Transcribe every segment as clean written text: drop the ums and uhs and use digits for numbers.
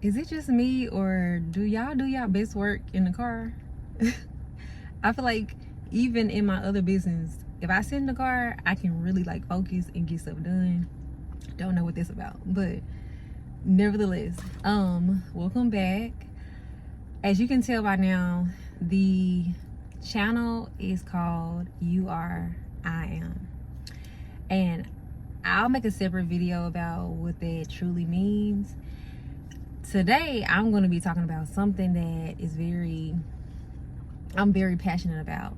Is it just me, or do y'all do y'all best work in the car? I feel like even in my other business, if I sit in the car, I can really like focus and get stuff done. Don't know what that's about, but nevertheless, welcome back. As you can tell by now, the channel is called You Are, I Am, and I'll make a separate video about what that truly means. Today I'm going to be talking about something that is I'm very passionate about.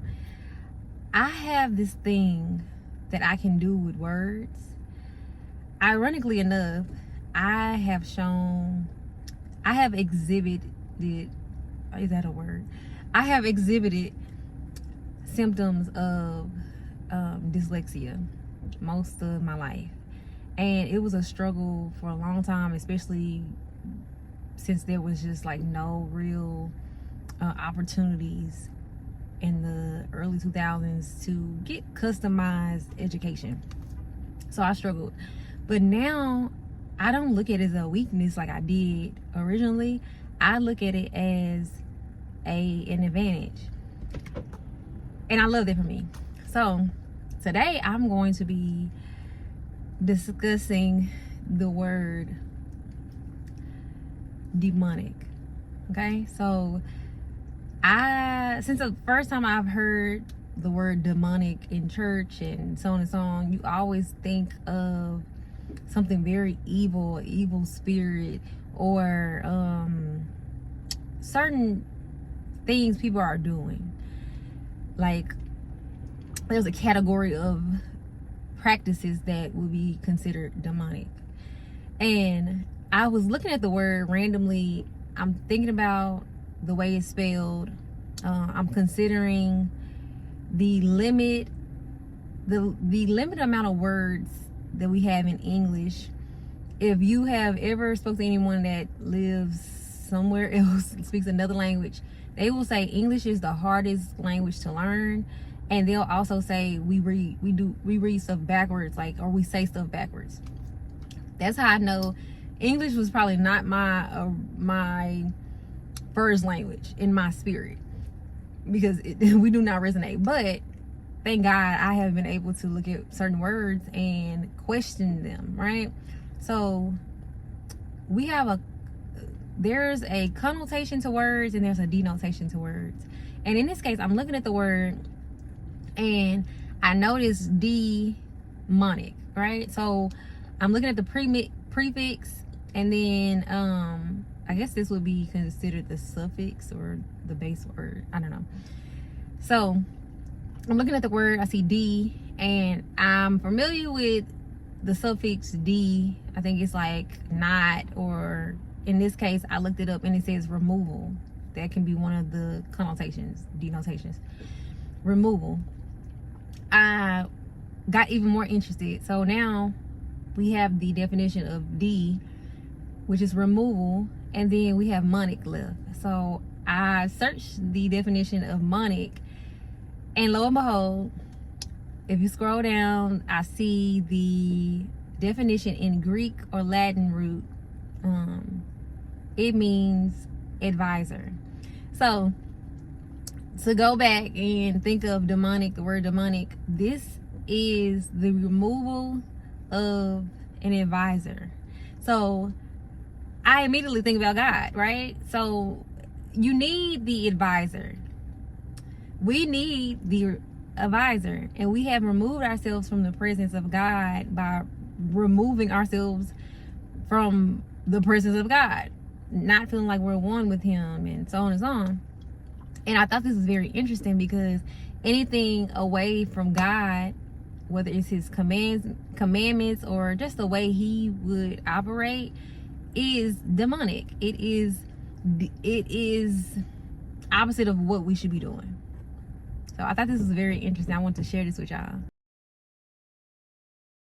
I have this thing that I can do with words. Ironically enough, I have exhibited, is that a word? I have exhibited symptoms of dyslexia most of my life. And it was a struggle for a long time, especially since there was just like no real opportunities in the early 2000s to get customized education. So I struggled. But now I don't look at it as a weakness like I did originally. I look at it as an advantage. And I love that for me. So today I'm going to be discussing the word demonic. Okay, so since the first time I've heard the word demonic in church and so on and so on, you always think of something very evil spirit, or certain things people are doing. Like there's a category of practices that would be considered demonic. And I was looking at the word randomly. I'm thinking about the way it's spelled. I'm considering the limited amount of words that we have in English. If you have ever spoken to anyone that lives somewhere else and speaks another language, they will say English is the hardest language to learn. And they'll also say we read stuff backwards, or we say stuff backwards. That's how I know English was probably not my first language in my spirit, because we do not resonate. But thank God I have been able to look at certain words and question them, right? So there's a connotation to words and there's a denotation to words. And in this case, I'm looking at the word and I noticed demonic, right? So I'm looking at the prefix, and then I guess this would be considered the suffix or the base word. I don't know. So I'm looking at the word, I see D, and I'm familiar with the suffix D. I think it's like not, or in this case, I looked it up and it says removal. That can be one of the connotations, denotations. Removal. I got even more interested. So now we have the definition of D, which is removal, and then we have monic left. So I searched the definition of monic, and lo and behold, if you scroll down, I see the definition in Greek or Latin root. It means advisor. So to go back and think of demonic, the word demonic, this is the removal of an advisor. So I immediately think about God, right? So you need the advisor. We need the advisor, and we have removed ourselves from the presence of God by removing ourselves from the presence of God, not feeling like we're one with him, and so on and so on. And I thought this was very interesting, because anything away from God, whether it's his commandments or just the way he would operate, is demonic. It is opposite of what we should be doing. So I thought this was very interesting. I want to share this with y'all.